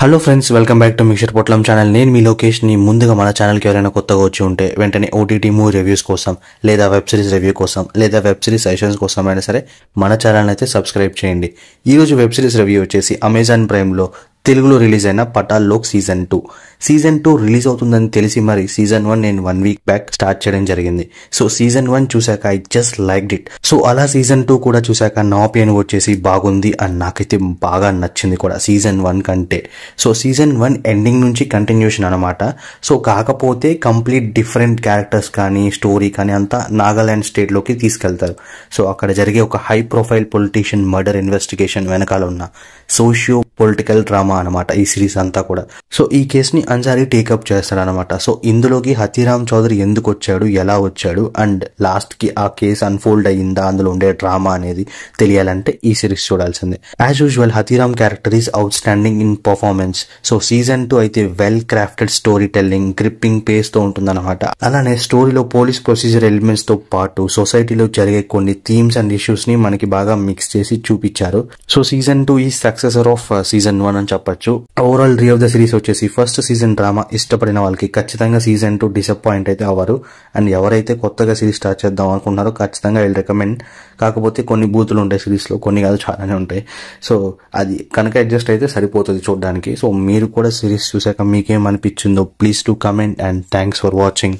Hello friends, welcome back to mixture పొట్లం channel. నేను మీ లోకేష్ ని. ముందుగా మన ఛానల్కి ఎవరైనా కొత్తగా వచ్చి ఉంటే వెంటనే ఓటీటీ మూవీ రివ్యూస్ కోసం లేదా వెబ్ సిరీస్ రివ్యూ కోసం లేదా వెబ్ సిరీస్ సజెషన్స్ కోసం అయినా సరే మన ఛానల్ అయితే సబ్స్క్రైబ్ చేయండి. ఈరోజు వెబ్ సిరీస్ రివ్యూ వచ్చేసి అమెజాన్ ప్రైమ్లో తెలుగులో రిలీజ్ అయిన పటాల్లోక్ సీజన్ 2 రిలీజ్ అవుతుందని తెలిసి మరి సీజన్ 1 నేను 1 వీక్ బ్యాక్ స్టార్ట్ చేయడం జరిగింది. సో సీజన్ 1 చూశాక I just liked it. So అలా సీజన్ 2 కూడా చూశాక నా ఒపీనియన్ వచ్చేసి బాగుంది అండ్ నాకైతే బాగా నచ్చింది కూడా సీజన్ 1 కంటే. సో సీజన్ 1 ఎండింగ్ నుంచి కంటిన్యూషన్ అనమాట. సో కాకపోతే కంప్లీట్ డిఫరెంట్ క్యారెక్టర్స్ కానీ స్టోరీ కానీ అంతా నాగాలాండ్ స్టేట్లోకి తీసుకెళ్తారు. సో అక్కడ జరిగే ఒక high profile politician murder investigation వెనకాల ఉన్న సోషియో పొలిటికల్ డ్రామా అనమాట ఈ సిరీస్ అంతా కూడా. సో ఈ కేసుని అన్సారీ టేకప్ చేస్తారనమాట. సో ఇందులోకి హతీరామ్ చౌదరి ఎందుకు వచ్చాడు, ఎలా వచ్చాడు అండ్ లాస్ట్ కి ఆ కేసు అన్ఫోల్డ్ అయ్యిందా, అందులో ఉండే డ్రామా అనేది తెలియాలంటే ఈ సిరీస్ చూడాల్సిందే. As usual Hathiram character is outstanding in performance. So season 2 అయితే well crafted storytelling, gripping pace తో ఉంటుందన్నమాట. అలానే స్టోరీలో పోలీస్ ప్రొసీజర్ ఎలిమెంట్స్ తో పాటు సొసైటీలో జరిగే కొన్ని థీమ్స్ అండ్ ఇష్యూస్ ని మనకి బాగా మిక్స్ చేసి చూపించారు. సో సీజన్ 2 ఈ సక్సెసర్ ఆఫ్ సీజన్ 1 అని చెప్పొచ్చు. Overall re of the series వచ్చేసి ఫస్ట్ సీజన్ డ్రామా ఇష్టపడిన వాళ్ళకి ఖచ్చితంగా సీజన్ 2 డిసప్పాయింట్ అయితే అవ్వరు. అండ్ ఎవరైతే కొత్తగా సిరీస్ స్టార్ట్ చేద్దాం అనుకున్నారో ఖచ్చితంగా ఐ రికమెండ్. కాకపోతే కొన్ని బూతులు ఉంటాయి సిరీస్ లో, కొన్ని కాదు చాలానే ఉంటాయి. సో అది కనుక అడ్జస్ట్ అయితే సరిపోతుంది చూడడానికి. సో మీరు కూడా సిరీస్ చూసాక మీకేమనిపించిందో please to comment and thanks for watching.